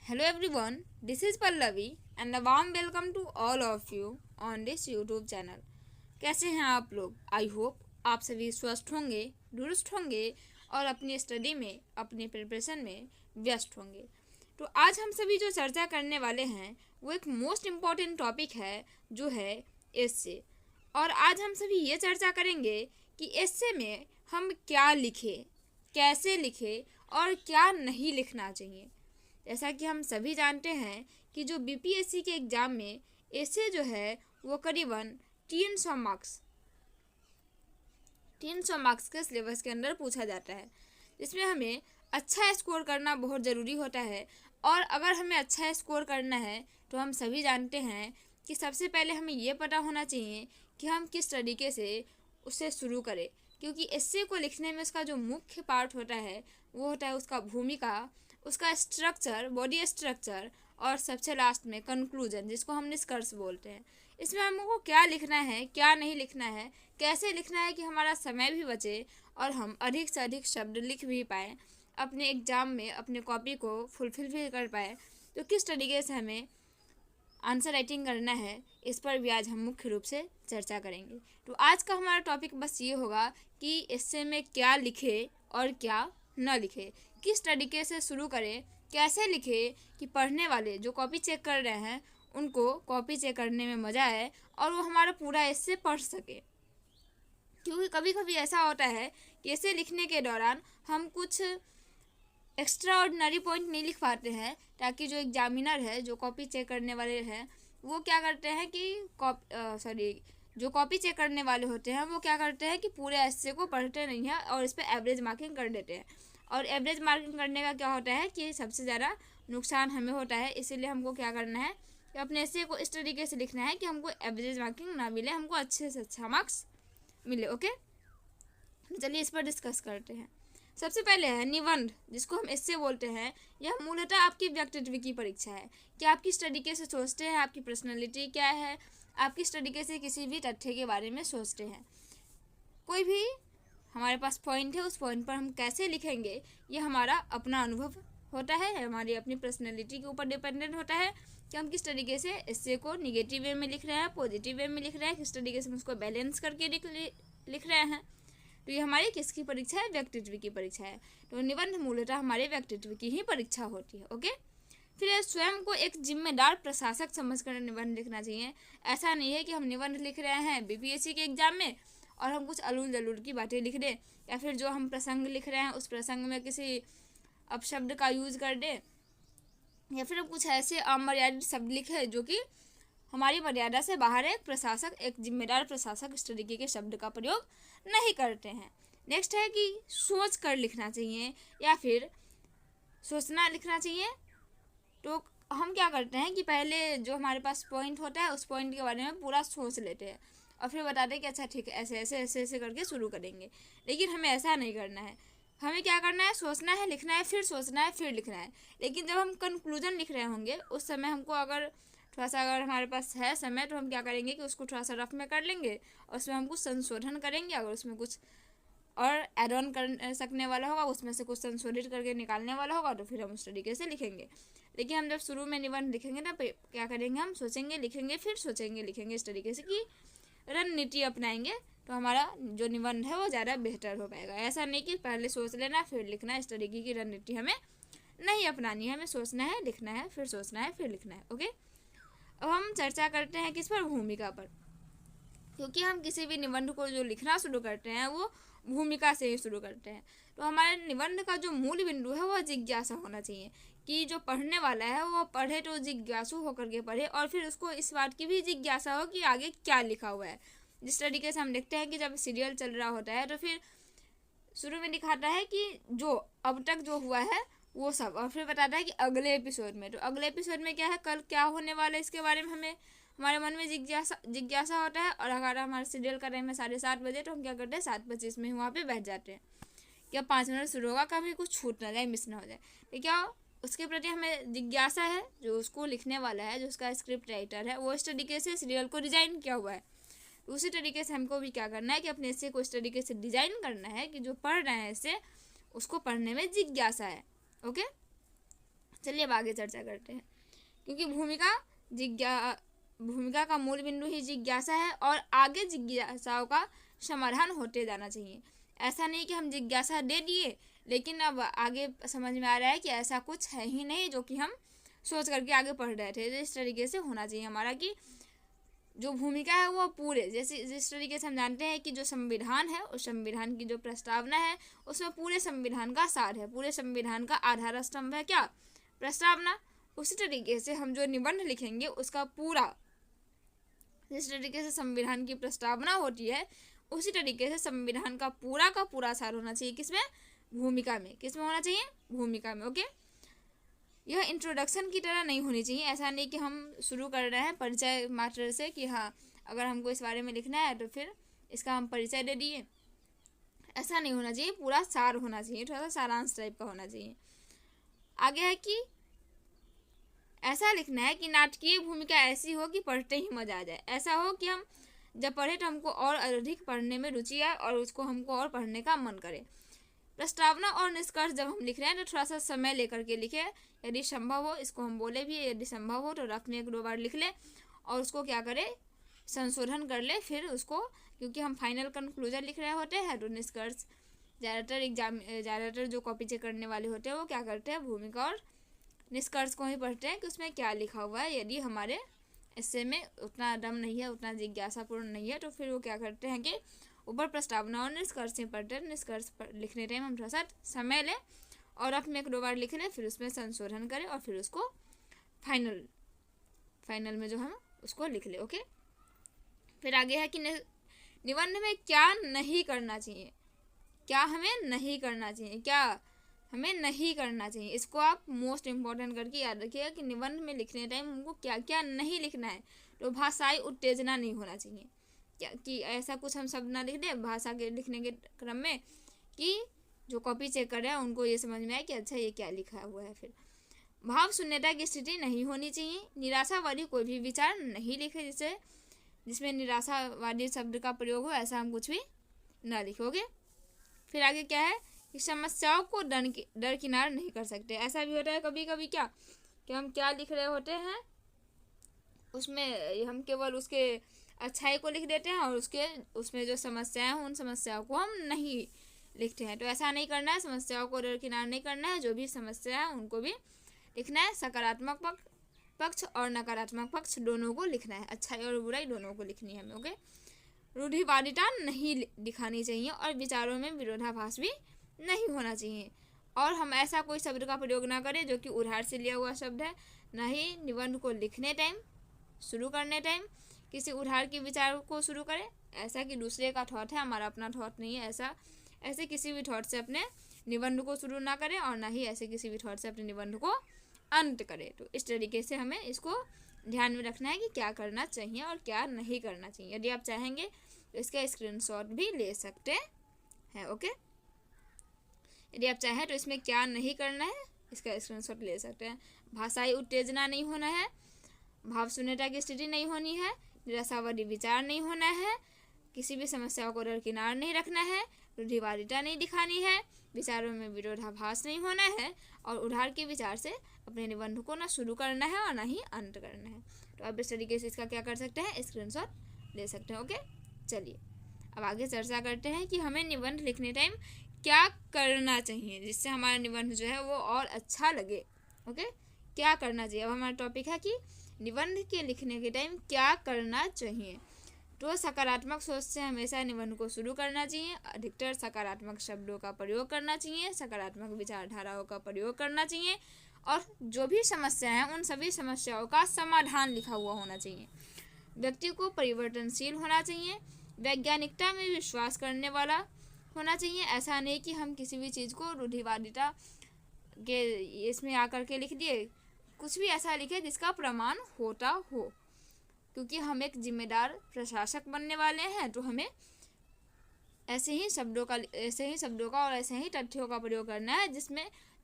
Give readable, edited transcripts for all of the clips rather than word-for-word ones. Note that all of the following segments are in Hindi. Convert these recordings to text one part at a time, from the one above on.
Hello everyone, this is Pallavi and a warm welcome to all of you on this YouTube channel. कैसे हैं आप लोग? आई होप आप सभी स्वस्थ होंगे, दुरुस्त होंगे और अपनी स्टडी में, अपनी प्रिपरेशन में व्यस्त होंगे। तो आज हम सभी जो चर्चा करने वाले हैं वो एक मोस्ट इम्पॉर्टेंट टॉपिक है जो है एस्से। और आज हम सभी ये चर्चा करेंगे कि एस्से में हम क्या लिखें, कैसे लिखें और क्या नहीं लिखना चाहिए। जैसा कि हम सभी जानते हैं कि जो बीपीएससी के एग्ज़ाम में एस्से जो है वो करीबन 300 मार्क्स के सिलेबस के अंदर पूछा जाता है, जिसमें हमें अच्छा स्कोर करना बहुत ज़रूरी होता है। और अगर हमें अच्छा स्कोर करना है तो हम सभी जानते हैं कि सबसे पहले हमें ये पता होना चाहिए कि हम किस तरीके से उसे शुरू करें, क्योंकि एस्से को लिखने में उसका जो मुख्य पार्ट होता है वो होता है उसका भूमिका, उसका स्ट्रक्चर, बॉडी स्ट्रक्चर और सबसे लास्ट में कंक्लूजन, जिसको हम निष्कर्ष बोलते हैं। इसमें हमको क्या लिखना है, क्या नहीं लिखना है, कैसे लिखना है कि हमारा समय भी बचे और हम अधिक से अधिक शब्द लिख भी पाएँ, अपने एग्ज़ाम में अपने कॉपी को फुलफिल भी कर पाएँ। तो किस तरीके से हमें आंसर राइटिंग करना है, इस पर भी आज हम मुख्य रूप से चर्चा करेंगे। तो आज का हमारा टॉपिक बस ये होगा कि एस्से में क्या लिखे और क्या न लिखे, किस तरीके से शुरू करें, कैसे लिखें कि पढ़ने वाले जो कॉपी चेक कर रहे हैं उनको कॉपी चेक करने में मज़ा आए और वो हमारा पूरा एस्से पढ़ सके। क्योंकि कभी कभी ऐसा होता है कि एस्से लिखने के दौरान हम कुछ एक्स्ट्रा ऑर्डिनरी पॉइंट नहीं लिख पाते हैं, ताकि जो एग्जामिनर है, जो कॉपी चेक करने वाले हैं, वो क्या करते हैं कि जो कॉपी चेक करने वाले होते हैं वो क्या करते हैं कि पूरे एस्से को पढ़ते नहीं हैं और इस पर एवरेज मार्किंग कर देते हैं। और एवरेज मार्किंग करने का क्या होता है कि सबसे ज़्यादा नुकसान हमें होता है। इसीलिए हमको क्या करना है कि अपने एस्से को इस तरीके से लिखना है कि हमको एवरेज मार्किंग ना मिले, हमको अच्छे से अच्छा मार्क्स मिले। ओके, चलिए इस पर डिस्कस करते हैं। सबसे पहले है निबंध, जिसको हम एस्से बोलते हैं। यह मूलतः आपकी व्यक्तित्व की परीक्षा है कि आप किस तरीके से सोचते हैं, आपकी पर्सनैलिटी क्या है, आप किस तरीके से किसी भी तथ्य के बारे में सोचते हैं। कोई भी हमारे पास पॉइंट है, उस पॉइंट पर हम कैसे लिखेंगे ये हमारा अपना अनुभव होता है, हमारी अपनी पर्सनैलिटी के ऊपर डिपेंडेंट होता है कि हम किस तरीके से एस्से को निगेटिव वे में लिख रहे हैं, पॉजिटिव वे में लिख रहे हैं, किस तरीके से हम उसको बैलेंस करके लिख रहे हैं। तो ये हमारी किसकी परीक्षा है? व्यक्तित्व की परीक्षा है। तो निबंध मूलतः हमारे व्यक्तित्व की ही परीक्षा होती है। ओके, फिर स्वयं को एक जिम्मेदार प्रशासक समझकर निबंध लिखना चाहिए। ऐसा नहीं है कि हम निबंध लिख रहे हैं बीपीएससी के एग्जाम में और हम कुछ अलूल जलूल की बातें लिख दें, या फिर जो हम प्रसंग लिख रहे हैं उस प्रसंग में किसी अपशब्द का यूज़ कर दें, या फिर हम कुछ ऐसे अमर्यादित शब्द लिखे जो कि हमारी मर्यादा से बाहर है। एक प्रशासक, एक जिम्मेदार प्रशासक इस तरीके के शब्द का प्रयोग नहीं करते हैं। नेक्स्ट है कि सोच कर लिखना चाहिए या फिर सोचना लिखना चाहिए। तो हम क्या करते हैं कि पहले जो हमारे पास पॉइंट होता है उस पॉइंट के बारे में पूरा सोच लेते हैं और फिर बताते हैं कि अच्छा ठीक है, ऐसे ऐसे ऐसे ऐसे करके शुरू करेंगे। लेकिन हमें ऐसा नहीं करना है। हमें क्या करना है? सोचना है, लिखना है, फिर सोचना है, फिर लिखना है। लेकिन जब हम कंक्लूजन लिख रहे होंगे उस समय हमको अगर हमारे पास है समय तो हम क्या करेंगे कि उसको थोड़ा सा रफ में कर लेंगे और उसमें हम कुछ संशोधन करेंगे। अगर उसमें कुछ और एड ऑन कर सकने वाला होगा, उसमें से कुछ संशोधित करके निकालने वाला होगा, तो फिर हम उस तरीके से लिखेंगे। लेकिन हम जब शुरू में निबंध लिखेंगे ना, क्या करेंगे? हम सोचेंगे, लिखेंगे, फिर सोचेंगे, लिखेंगे, इस तरीके से कि रणनीति अपनाएंगे तो हमारा जो निबंध है वो ज़्यादा बेहतर हो पाएगा। ऐसा नहीं कि पहले सोच लेना फिर लिखना, इस तरीके की रणनीति हमें नहीं अपनानी है। हमें सोचना है, लिखना है, फिर सोचना है, फिर लिखना है। ओके, अब हम चर्चा करते हैं किस पर? भूमिका पर। क्योंकि हम किसी भी निबंध को जो लिखना शुरू करते हैं वो भूमिका से ही शुरू करते हैं। तो हमारे निबंध का जो मूल बिंदु है वो जिज्ञासा होना चाहिए कि जो पढ़ने वाला है वो पढ़े तो जिज्ञासु होकर के पढ़े, और फिर उसको इस बात की भी जिज्ञासा हो कि आगे क्या लिखा हुआ है। जिस तरीके से हम देखते हैं कि जब सीरियल चल रहा होता है तो फिर शुरू में दिखाता है कि जो अब तक जो हुआ है वो सब, और फिर बताता है कि अगले एपिसोड में, तो अगले एपिसोड में क्या है, कल क्या होने वाला है, इसके बारे में हमें हमारे मन में जिज्ञासा होता है। और अगर हमारे सीरियल का टाइम है 7:30 बजे तो हम क्या करते हैं 7:25 में वहाँ पे बैठ जाते हैं कि अब 5 मिनट शुरू होगा, कभी कुछ छूट ना जाए, मिस ना हो जाए। तो क्या उसके प्रति हमें जिज्ञासा है, जो उसको लिखने वाला है, जो उसका स्क्रिप्ट राइटर है, वो इस तरीके से सीरियल को डिज़ाइन किया हुआ है। उसी तरीके से हमको भी क्या करना है कि अपने एस्से को इस तरीके से डिज़ाइन करना है कि जो पढ़ रहे हैं इससे उसको पढ़ने में जिज्ञासा है। ओके, चलिए अब आगे चर्चा करते हैं। क्योंकि भूमिका का मूल बिंदु ही जिज्ञासा है और आगे जिज्ञासाओं का समाधान होते जाना चाहिए। ऐसा नहीं कि हम जिज्ञासा दे दिए लेकिन अब आगे समझ में आ रहा है कि ऐसा कुछ है ही नहीं जो कि हम सोच करके आगे पढ़ रहे थे। इस तरीके से होना चाहिए हमारा कि जो भूमिका है वो पूरे, जैसे जिस तरीके से हम जानते हैं कि जो संविधान है उस संविधान की जो प्रस्तावना है उसमें पूरे संविधान का सार है, पूरे संविधान का आधार स्तंभ है क्या, प्रस्तावना। उसी तरीके से हम जो निबंध लिखेंगे उसका पूरा, जिस तरीके से संविधान की प्रस्तावना होती है उसी तरीके से संविधान का पूरा सार होना चाहिए किसमें, भूमिका में। किसमें होना चाहिए, भूमिका में। ओके, यह इंट्रोडक्शन की तरह नहीं होनी चाहिए। ऐसा नहीं कि हम शुरू कर रहे हैं परिचय मात्र से कि हाँ अगर हमको इस बारे में लिखना है तो फिर इसका हम परिचय दे दिए, ऐसा नहीं होना चाहिए। पूरा सार होना चाहिए, थोड़ा सा सारांश टाइप का होना चाहिए। आगे है कि ऐसा लिखना है कि नाटकीय भूमिका ऐसी हो कि पढ़ते ही मजा आ जाए। ऐसा हो कि हम जब पढ़े तो हमको और अधिक पढ़ने में रुचि आए और उसको हमको और पढ़ने का मन करे। प्रस्तावना और निष्कर्ष जब हम लिख रहे हैं तो थोड़ा सा समय लेकर के लिखे, यदि संभव हो। इसको हम बोले भी, यदि संभव हो तो रफ में 1-2 बार लिख ले और उसको क्या करे, संशोधन कर ले फिर उसको। क्योंकि हम फाइनल कंक्लूजन लिख रहे होते हैं तो निष्कर्ष ज़्यादातर जो कॉपी चेक करने वाले होते हैं वो क्या करते हैं, भूमिका और निष्कर्ष को ही पढ़ते हैं कि उसमें क्या लिखा हुआ है। यदि हमारे ऐसे में उतना दम नहीं है, उतना जिज्ञासापूर्ण नहीं है तो फिर वो क्या करते हैं कि ऊपर प्रस्तावना और निष्कर्ष से पढ़ते हैं। निष्कर्ष लिखने टाइम हम थोड़ा सा समय लें और अपने 1-2 बार लिख लें, फिर उसमें संशोधन करें और फिर उसको फाइनल में जो हम उसको लिख लें। ओके, फिर आगे है कि निबंध में क्या नहीं करना चाहिए, क्या हमें नहीं करना चाहिए, क्या हमें नहीं करना चाहिए। इसको आप मोस्ट इम्पॉर्टेंट करके याद रखिएगा कि निबंध में लिखने टाइम हमको क्या क्या नहीं लिखना है। तो भाषाई उत्तेजना नहीं होना चाहिए, क्या कि ऐसा कुछ हम शब्द ना लिख दें भाषा के लिखने के क्रम में कि जो कॉपी चेक कर रहे हैं उनको ये समझ में आए कि अच्छा ये क्या लिखा हुआ है। फिर भाव शून्यता की स्थिति नहीं होनी चाहिए। निराशावादी कोई भी विचार नहीं लिखे जिसमें निराशावादी शब्द का प्रयोग हो, ऐसा हम कुछ भी ना लिखोगे। फिर आगे क्या है कि समस्याओं को दरकिनार नहीं कर सकते। ऐसा भी होता है कभी कभी क्या कि हम क्या लिख रहे होते हैं उसमें हम केवल उसके अच्छाई को लिख देते हैं और उसमें जो समस्याएं हैं उन समस्याओं को हम नहीं लिखते हैं। तो ऐसा नहीं करना है, समस्याओं को दरकिनार नहीं करना है। जो भी समस्या है उनको भी लिखना है। सकारात्मक पक्ष और नकारात्मक पक्ष दोनों को लिखना है, अच्छाई और बुराई दोनों को लिखनी है हमें। ओके, रूढ़िवादिता नहीं दिखानी चाहिए और विचारों में विरोधाभास भी नहीं होना चाहिए। और हम ऐसा कोई शब्द का प्रयोग ना करें जो कि उधार से लिया हुआ शब्द है। ना ही निबंध को लिखने टाइम, शुरू करने टाइम किसी उधार के विचार को शुरू करें, ऐसा कि दूसरे का थॉट है, हमारा अपना थॉट नहीं है। ऐसे किसी भी थॉट से अपने निबंध को शुरू ना करें और ना ही ऐसे किसी भी थॉट से अपने निबंध को अंत करें। तो इस तरीके से हमें इसको ध्यान में रखना है कि क्या करना चाहिए और क्या नहीं करना चाहिए। यदि आप चाहेंगे तो इसका स्क्रीनशॉट भी ले सकते हैं। ओके, यदि आप चाहें तो इसमें क्या नहीं करना है इसका स्क्रीनशॉट ले सकते हैं। भाषाई उत्तेजना नहीं होना है, भाव शून्यता की स्थिति नहीं होनी है, निराशावादी विचार नहीं होना है, किसी भी समस्या को दरकिनार नहीं रखना है, रूढ़िवादिता नहीं दिखानी है, विचारों में विरोधाभास नहीं होना है और उधार के विचार से अपने निबंध को ना शुरू करना है और ना ही अंत करना है। तो आप इस तरीके से इसका क्या कर सकते हैं, स्क्रीनशॉट ले सकते हैं। ओके, चलिए अब आगे चर्चा करते हैं कि हमें निबंध लिखने टाइम क्या करना चाहिए जिससे हमारा निबंध जो है वो और अच्छा लगे। ओके, क्या करना चाहिए। अब हमारा टॉपिक है कि निबंध के लिखने के टाइम क्या करना चाहिए। तो सकारात्मक सोच से हमेशा निबंध को शुरू करना चाहिए। अधिकतर सकारात्मक शब्दों का प्रयोग करना चाहिए, सकारात्मक विचारधाराओं का प्रयोग करना चाहिए और जो भी समस्या है उन सभी समस्याओं का समाधान लिखा हुआ होना चाहिए। व्यक्ति को परिवर्तनशील होना चाहिए, वैज्ञानिकता में विश्वास करने वाला होना चाहिए। ऐसा नहीं कि हम किसी भी चीज़ को रूढ़िवादिता के इसमें आकर के लिख दिए, कुछ भी ऐसा लिखे जिसका प्रमाण होता हो। क्योंकि हम एक जिम्मेदार प्रशासक बनने वाले हैं तो हमें ऐसे ही शब्दों का और ऐसे ही तथ्यों का प्रयोग करना है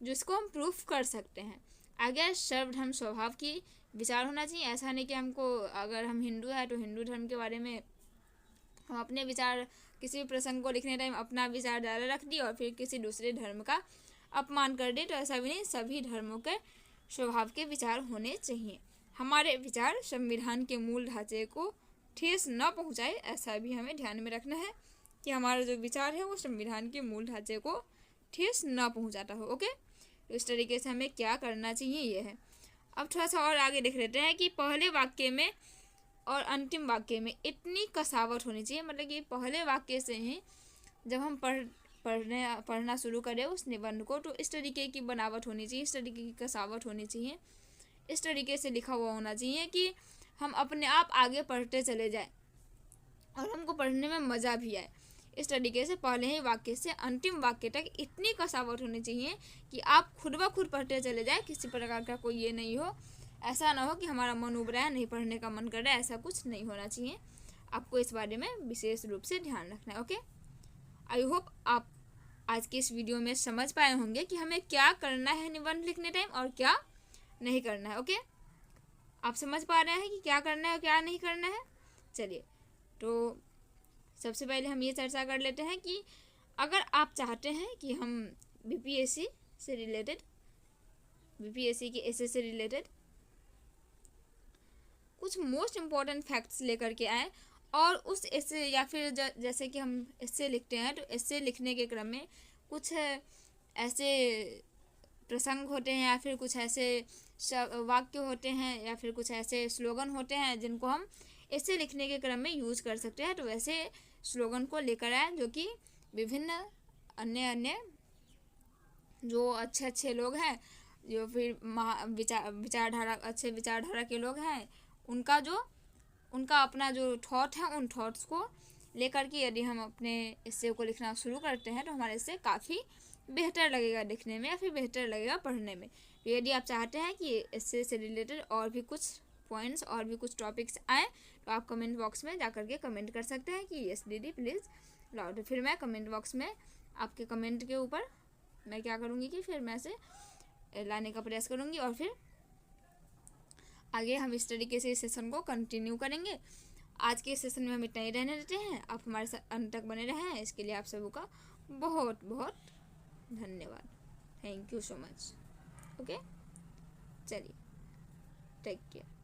जिसको हम प्रूफ कर सकते हैं। आगे सर्वधर्म स्वभाव की विचार होना चाहिए। ऐसा नहीं कि हमको, अगर हम हिंदू हैं तो हिंदू धर्म के बारे में हम अपने विचार, किसी भी प्रसंग को लिखने टाइम अपना विचार ज़्यादा रख दिए और फिर किसी दूसरे धर्म का अपमान कर दिए, तो ऐसा भी नहीं। सभी धर्मों के स्वभाव के विचार होने चाहिए। हमारे विचार संविधान के मूल ढांचे को ठेस न पहुंचाए, ऐसा भी हमें ध्यान में रखना है कि हमारा जो विचार है वो संविधान के मूल ढांचे को ठेस न पहुंचाता हो। ओके, तो इस तरीके से हमें क्या करना चाहिए ये है। अब थोड़ा सा और आगे देख लेते हैं कि पहले वाक्य में और अंतिम वाक्य में इतनी कसावट होनी चाहिए, मतलब कि पहले वाक्य से ही जब हम पढ़ना शुरू करें उस निबंध को, तो इस तरीके की बनावट होनी चाहिए, इस तरीके की कसावट होनी चाहिए, इस तरीके से लिखा हुआ होना चाहिए कि हम अपने आप आगे पढ़ते चले जाएं और हमको पढ़ने में मज़ा भी आए। इस तरीके से पहले ही वाक्य से अंतिम वाक्य तक इतनी कसावट होनी चाहिए कि आप खुद ब खुद पढ़ते चले जाए, किसी प्रकार का कोई ये नहीं हो, ऐसा ना हो कि हमारा मन उब रहा है, नहीं पढ़ने का मन कर रहा है, ऐसा कुछ नहीं होना चाहिए। आपको इस बारे में विशेष रूप से ध्यान रखना है। ओके, आई होप आप आज के इस वीडियो में समझ पाए होंगे कि हमें क्या करना है निबंध लिखने टाइम और क्या नहीं करना है। ओके, आप समझ पा रहे हैं कि क्या करना है और क्या नहीं करना है। चलिए, तो सबसे पहले हम ये चर्चा कर लेते हैं कि अगर आप चाहते हैं कि हम बीपीएससी से रिलेटेड, बीपीएससी के एसए से रिलेटेड कुछ मोस्ट इम्पॉर्टेंट फैक्ट्स लेकर के आए और उस एसे, या फिर जैसे कि हम एसे लिखते हैं तो एसे लिखने के क्रम में कुछ ऐसे प्रसंग होते हैं या फिर कुछ ऐसे वाक्य होते हैं या फिर कुछ ऐसे स्लोगन होते हैं जिनको हम एसे लिखने के क्रम में यूज़ कर सकते हैं। तो वैसे स्लोगन को लेकर आए जो कि विभिन्न अन्य जो अच्छे लोग हैं, जो फिर विचारधारा अच्छे विचारधारा के लोग हैं, उनका अपना जो थॉट है, उन थॉट्स को लेकर के यदि हम अपने एसे को लिखना शुरू करते हैं तो हमारे इससे काफ़ी बेहतर लगेगा लिखने में या फिर बेहतर लगेगा पढ़ने में। तो यदि आप चाहते हैं कि एसे से रिलेटेड और भी कुछ पॉइंट्स और भी कुछ टॉपिक्स आए तो आप कमेंट बॉक्स में जा करके कमेंट कर सकते हैं कि यस दीदी प्लीज़ लाओ। तो फिर मैं कमेंट बॉक्स में आपके कमेंट के ऊपर मैं क्या करूँगी कि फिर मैं इसे लाने का प्रयास करूँगी और फिर आगे हम इस तरीके से इस सेशन को कंटिन्यू करेंगे। आज के सेशन में हम इतना ही रहने देते हैं। आप हमारे साथ अंत तक बने रहें, इसके लिए आप सबों का बहुत बहुत धन्यवाद। Thank you so much. Okay, चलिए, टेक केयर।